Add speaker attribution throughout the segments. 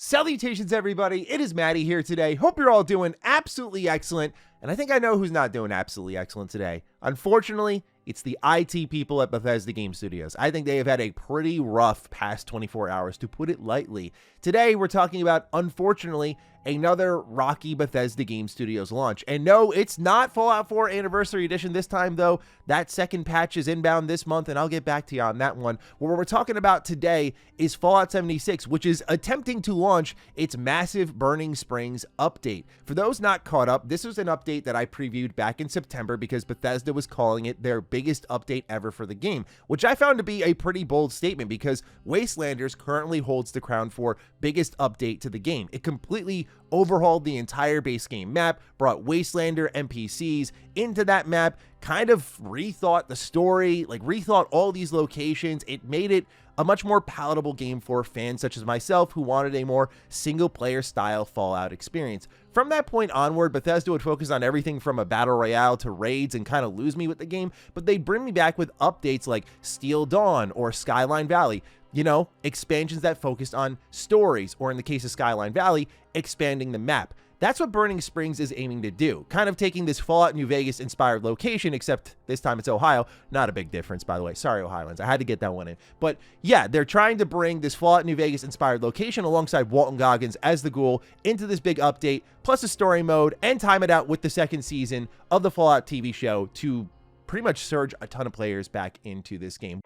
Speaker 1: Salutations, everybody. It is Matty here today. Hope you're all doing absolutely excellent. And I think I know who's not doing absolutely excellent today. Unfortunately, it's the IT people at Bethesda Game Studios. I think they have had a pretty rough past 24 hours, to put it lightly. Today, we're talking about, unfortunately, another rocky Bethesda Game Studios launch. And no, it's not Fallout 4 Anniversary Edition this time, though. That second patch is inbound this month, and I'll get back to you on that one. What we're talking about today is Fallout 76, which is attempting to launch its massive Burning Springs update. For those not caught up, this was an update that I previewed back in September because Bethesda was calling it their biggest update ever for the game, which I found to be a pretty bold statement because Wastelanders currently holds the crown for biggest update to the game. It completely overhauled the entire base game map, brought Wastelander NPCs into that map, kind of rethought the story, rethought all these locations. It made it a much more palatable game for fans such as myself who wanted a more single-player style Fallout experience. From that point onward, Bethesda would focus on everything from a battle royale to raids and kind of lose me with the game, but they'd bring me back with updates like Steel Dawn or Skyline Valley. You know, expansions that focused on stories, or in the case of Skyline Valley, expanding the map. That's what Burning Springs is aiming to do, kind of taking this Fallout New Vegas inspired location, except this time it's Ohio. Not a big difference, by the way. Sorry, Ohioans. I had to get that one in. But yeah, they're trying to bring this Fallout New Vegas inspired location alongside Walton Goggins as the ghoul into this big update, plus a story mode, and time it out with the second season of the Fallout TV show to pretty much surge a ton of players back into this game.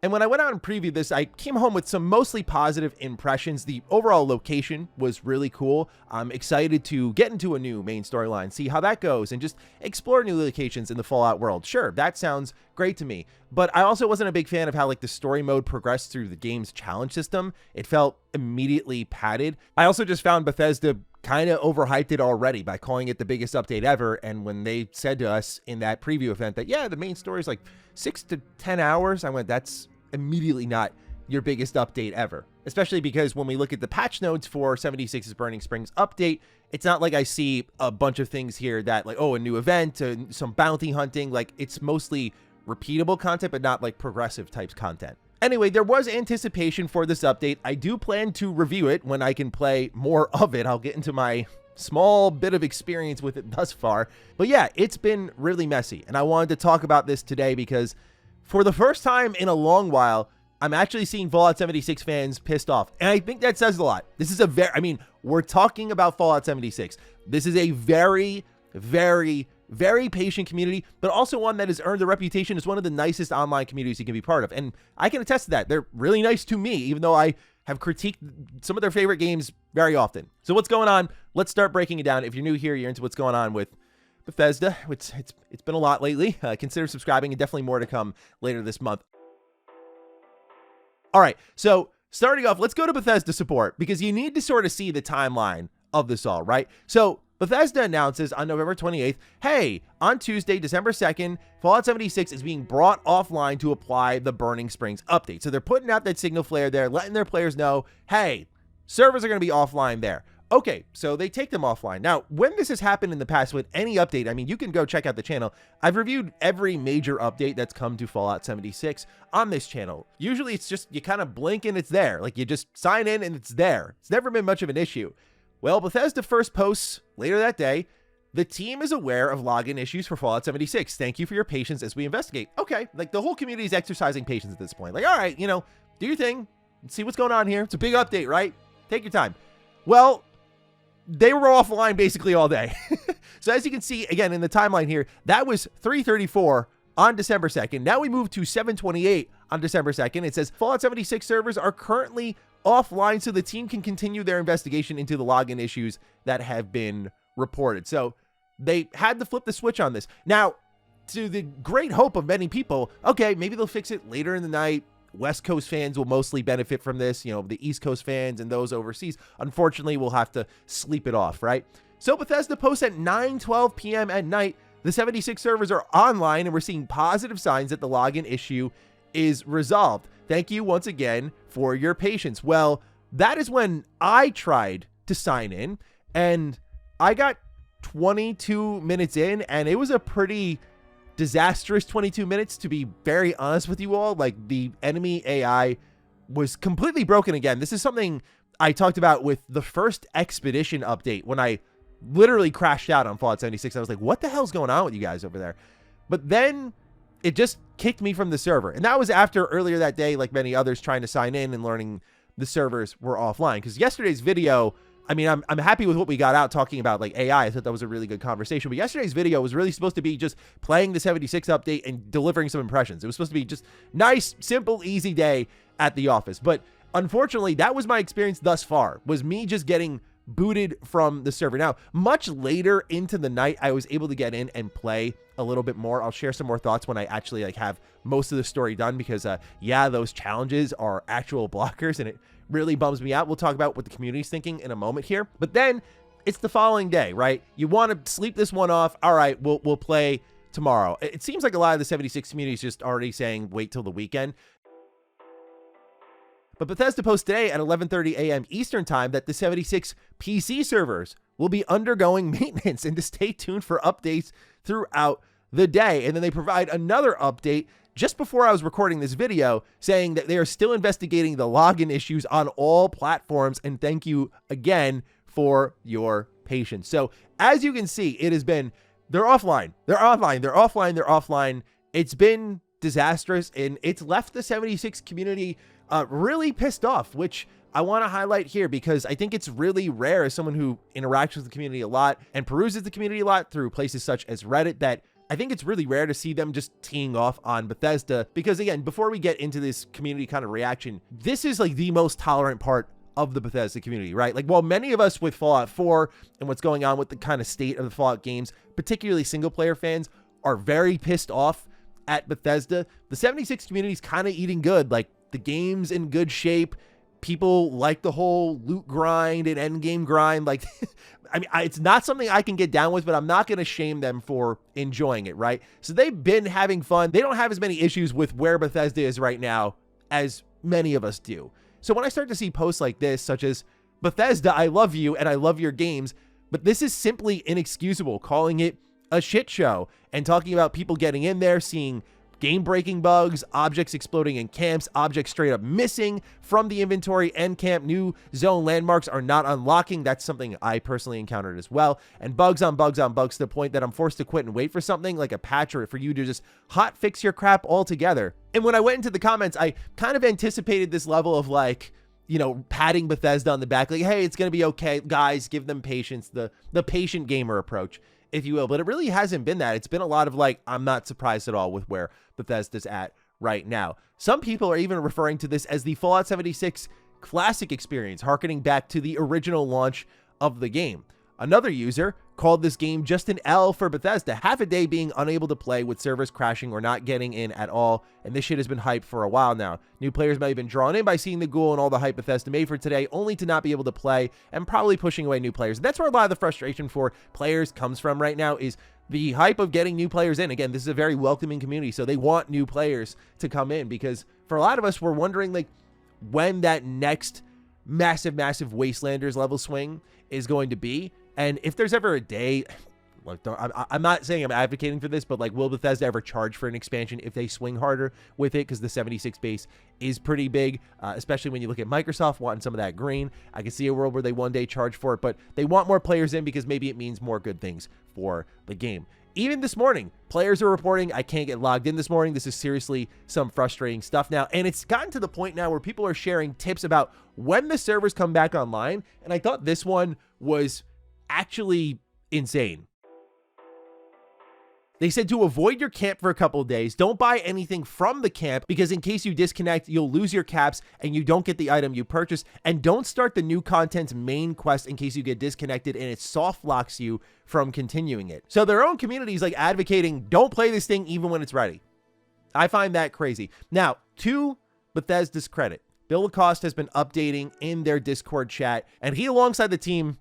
Speaker 1: And when I went out and previewed this, I came home with some mostly positive impressions. The overall location was really cool. I'm excited to get into a new main storyline, see how that goes, and just explore new locations in the Fallout world. Sure, that sounds great to me. But I also wasn't a big fan of how the story mode progressed through the game's challenge system. It felt immediately padded. I also just found Bethesda kind of overhyped it already by calling it the biggest update ever. And when they said to us in that preview event that, yeah, the main story is 6 to 10 hours, I went, that's immediately not your biggest update ever, especially because when we look at the patch notes for 76's Burning Springs update, it's not like I see a bunch of things here that a new event, some bounty hunting. It's mostly repeatable content, but not progressive types content. Anyway, there was anticipation for this update. I do plan to review it when I can play more of it. I'll get into my small bit of experience with it thus far. But yeah, it's been really messy, and I wanted to talk about this today because for the first time in a long while, I'm actually seeing Fallout 76 fans pissed off. And I think that says a lot. This is we're talking about Fallout 76. This is a very, very, very patient community, but also one that has earned a reputation as one of the nicest online communities you can be part of. And I can attest to that. They're really nice to me, even though I have critiqued some of their favorite games very often. So what's going on? Let's start breaking it down. If you're new here, you're into what's going on with Bethesda. It's been a lot lately. Consider subscribing, and definitely more to come later this month. All right, so starting off, let's go to Bethesda support because you need to sort of see the timeline of this all, right? So Bethesda announces on November 28th, hey, on Tuesday, December 2nd, Fallout 76 is being brought offline to apply the Burning Springs update. So they're putting out that signal flare there, letting their players know, hey, servers are going to be offline there. Okay, so they take them offline. Now, when this has happened in the past with any update, you can go check out the channel. I've reviewed every major update that's come to Fallout 76 on this channel. Usually it's just you kind of blink and it's there. You just sign in and it's there. It's never been much of an issue. Well, Bethesda first posts later that day, the team is aware of login issues for Fallout 76. Thank you for your patience as we investigate. Okay, the whole community is exercising patience at this point. All right, do your thing. See what's going on here. It's a big update, right? Take your time. Well, they were offline basically all day. So as you can see, again, in the timeline here, that was 3:34 on December 2nd. Now we move to 7:28 on December 2nd. It says Fallout 76 servers are currently offline so the team can continue their investigation into the login issues that have been reported. So they had to flip the switch on this. Now, to the great hope of many people, okay, maybe they'll fix it later in the night. West Coast fans will mostly benefit from this. The East Coast fans and those overseas, unfortunately, will have to sleep it off, right? So Bethesda posts at 9:12 p.m. at night. The 76 servers are online, and we're seeing positive signs that the login issue is resolved. Thank you once again for your patience. Well, that is when I tried to sign in, and I got 22 minutes in, and it was a pretty disastrous 22 minutes, to be very honest with you all. The enemy AI was completely broken again. This is something I talked about with the first Expedition update when I literally crashed out on Fallout 76. I was like, what the hell's going on with you guys over there? But then it just kicked me from the server. And that was after earlier that day, like many others, trying to sign in and learning the servers were offline. Because yesterday's video, I mean, I'm happy with what we got out talking about like AI. I thought that was a really good conversation. But yesterday's video was really supposed to be just playing the 76 update and delivering some impressions. It was supposed to be just nice, simple, easy day at the office. But unfortunately, that was my experience thus far, was me just getting booted from the server. Now, much later into the night, I was able to get in and play a little bit more. I'll share some more thoughts when I actually like have most of the story done, because yeah, those challenges are actual blockers and it really bums me out. We'll talk about what the community's thinking in a moment here. But then it's the following day, right? You want to sleep this one off. All right, we'll play tomorrow. It seems like a lot of the 76 community is just already saying wait till the weekend. But Bethesda posted today at 11:30 a.m. Eastern time that the 76 PC servers will be undergoing maintenance and to stay tuned for updates throughout the day. And then they provide another update just before I was recording this video saying that they are still investigating the login issues on all platforms. And thank you again for your patience. So as you can see, it has been, they're offline. It's been disastrous, and it's left the 76 community really pissed off, which I want to highlight here because I think it's really rare as someone who interacts with the community a lot and peruses the community a lot through places such as Reddit, that I think it's really rare to see them just teeing off on Bethesda. Because again, before we get into this community kind of reaction, this is like the most tolerant part of the Bethesda community, right? Like, while many of us with Fallout 4 and what's going on with the kind of state of the Fallout games, particularly single player fans, are very pissed off at Bethesda, the 76 community is kind of eating good. Like, the game's in good shape. People like the whole loot grind and end game grind. Like, I mean, it's not something I can get down with, but I'm not going to shame them for enjoying it, right? So they've been having fun. They don't have as many issues with where Bethesda is right now as many of us do. So when I start to see posts like this, such as, Bethesda, I love you and I love your games, but this is simply inexcusable, calling it a shit show and talking about people getting in there, seeing game-breaking bugs, objects exploding in camps, objects straight up missing from the inventory and camp, new zone landmarks are not unlocking. That's something I personally encountered as well. And bugs on bugs on bugs to the point that I'm forced to quit and wait for something like a patch or for you to just hot fix your crap altogether. And when I went into the comments, I kind of anticipated this level of like, you know, patting Bethesda on the back, like, hey, it's going to be okay, guys, give them patience, the patient gamer approach, if you will. But it really hasn't been that. It's been a lot of like, I'm not surprised at all with where Bethesda's at right now. Some people are even referring to this as the Fallout 76 classic experience, harkening back to the original launch of the game. Another user called this game just an L for Bethesda, half a day being unable to play with servers crashing or not getting in at all, and this shit has been hyped for a while now. New players might have been drawn in by seeing the ghoul and all the hype Bethesda made for today, only to not be able to play and probably pushing away new players. And that's where a lot of the frustration for players comes from right now, is the hype of getting new players in. Again, this is a very welcoming community, so they want new players to come in, because for a lot of us, we're wondering like when that next massive Wastelanders level swing is going to be. And if there's ever a day, like, I'm not saying I'm advocating for this, but like, will Bethesda ever charge for an expansion if they swing harder with it? Because the 76 base is pretty big, especially when you look at Microsoft wanting some of that green. I can see a world where they one day charge for it, but they want more players in because maybe it means more good things for the game. Even this morning, players are reporting, I can't get logged in this morning. This is seriously some frustrating stuff now. And it's gotten to the point now where people are sharing tips about when the servers come back online. And I thought this one was actually insane. They said to avoid your camp for a couple of days. Don't buy anything from the camp, because in case you disconnect, you'll lose your caps and you don't get the item you purchased. And don't start the new content's main quest in case you get disconnected and it soft locks you from continuing it. So their own community is like advocating, don't play this thing even when it's ready. I find that crazy. Now, to Bethesda's credit, Bill Lacoste has been updating in their Discord chat, and he, alongside the team,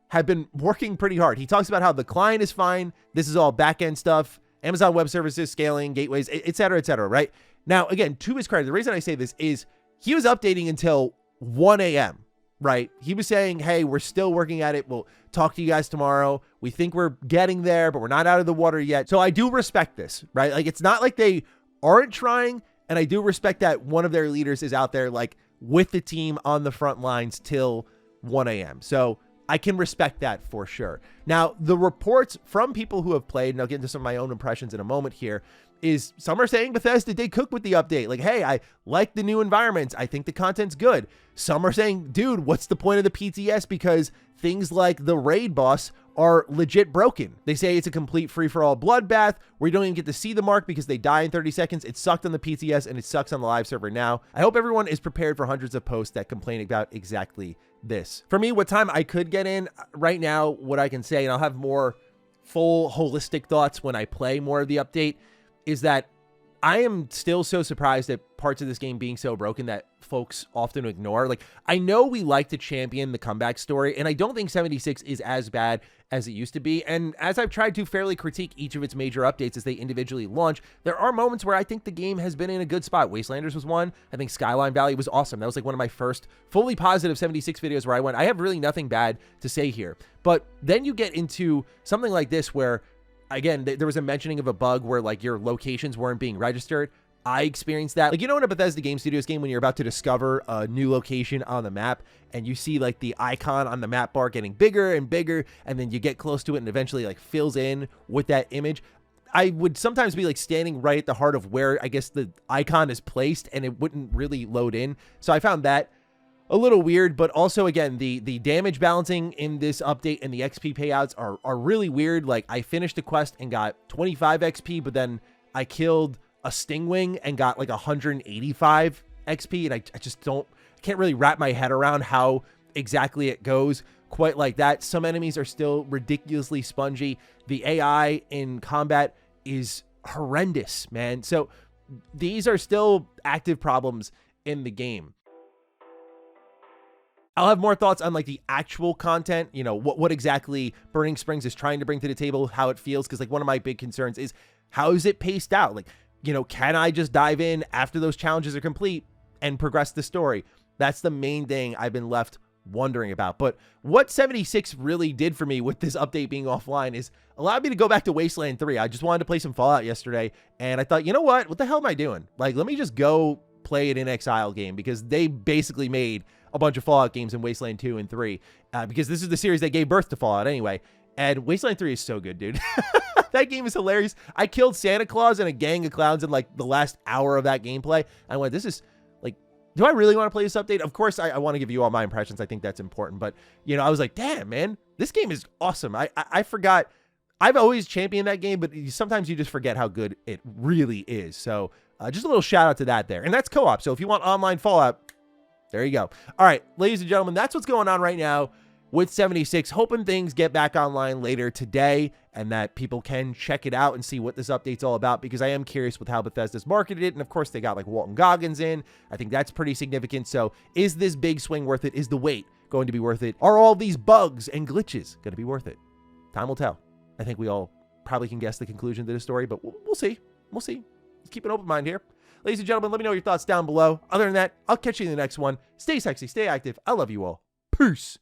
Speaker 1: have been working pretty hard. He talks about how the client is fine. This is all back-end stuff, Amazon Web Services, scaling, gateways, et cetera, right? Now, again, to his credit, the reason I say this is he was updating until 1 a.m., right? He was saying, hey, we're still working at it. We'll talk to you guys tomorrow. We think we're getting there, but we're not out of the water yet. So I do respect this, right? Like, it's not like they aren't trying, and I do respect that one of their leaders is out there, like, with the team on the front lines till 1 a.m. So I can respect that for sure. Now, the reports from people who have played, and I'll get into some of my own impressions in a moment here, is some are saying Bethesda did cook with the update. Like, hey, I like the new environments. I think the content's good. Some are saying, dude, what's the point of the PTS? Because things like the raid boss are legit broken. They say it's a complete free-for-all bloodbath where you don't even get to see the mark because they die in 30 seconds. It sucked on the PTS and it sucks on the live server now. I hope everyone is prepared for hundreds of posts that complain about exactly this. For me, what time I could get in right now, what I can say, and I'll have more full holistic thoughts when I play more of the update, is that I am still so surprised at parts of this game being so broken that folks often ignore. Like, I know we like to champion the comeback story, and I don't think 76 is as bad as it used to be. And as I've tried to fairly critique each of its major updates as they individually launch, there are moments where I think the game has been in a good spot. Wastelanders was one. I think Skyline Valley was awesome. That was like one of my first fully positive 76 videos where I went, I have really nothing bad to say here. But then you get into something like this where, again, there was a mentioning of a bug where like your locations weren't being registered. I experienced that. Like, you know, in a Bethesda Game Studios game, when you're about to discover a new location on the map and you see like the icon on the map bar getting bigger and bigger, and then you get close to it and eventually like fills in with that image. I would sometimes be like standing right at the heart of where I guess the icon is placed and it wouldn't really load in. So I found that a little weird, but also, again, the damage balancing in this update and the XP payouts are really weird. Like, I finished a quest and got 25 XP, but then I killed a Stingwing and got like 185 XP, and I just can't really wrap my head around how exactly it goes quite like that. Some enemies are still ridiculously spongy. The AI in combat is horrendous, man. So these are still active problems in the game. I'll have more thoughts on like the actual content, you know, what exactly Burning Springs is trying to bring to the table, how it feels. Cause like one of my big concerns is how is it paced out? Like, you know, can I just dive in after those challenges are complete and progress the story? That's the main thing I've been left wondering about. But what 76 really did for me with this update being offline is allowed me to go back to Wasteland 3. I just wanted to play some Fallout yesterday. And I thought, you know what the hell am I doing? Like, let me just go play it in Exile game, because they basically made a bunch of Fallout games in Wasteland 2 and 3, because this is the series that gave birth to Fallout anyway. And Wasteland 3 is so good, dude. That game is hilarious. I killed Santa Claus and a gang of clowns in like the last hour of that gameplay. I went, this is like, do I really want to play this update? Of course, I want to give you all my impressions. I think that's important. But, you know, I was like, damn, man, this game is awesome. I forgot. I've always championed that game, but sometimes you just forget how good it really is. So just a little shout out to that there. And that's co-op. So if you want online Fallout, there you go. All right, ladies and gentlemen, that's what's going on right now with 76. Hoping things get back online later today and that people can check it out and see what this update's all about, because I am curious with how Bethesda's marketed it. And of course, they got like Walton Goggins in. I think that's pretty significant. So is this big swing worth it? Is the wait going to be worth it? Are all these bugs and glitches going to be worth it? Time will tell. I think we all probably can guess the conclusion to this story, but we'll see. We'll see. Let's keep an open mind here. Ladies and gentlemen, let me know your thoughts down below. Other than that, I'll catch you in the next one. Stay sexy, stay active. I love you all. Peace.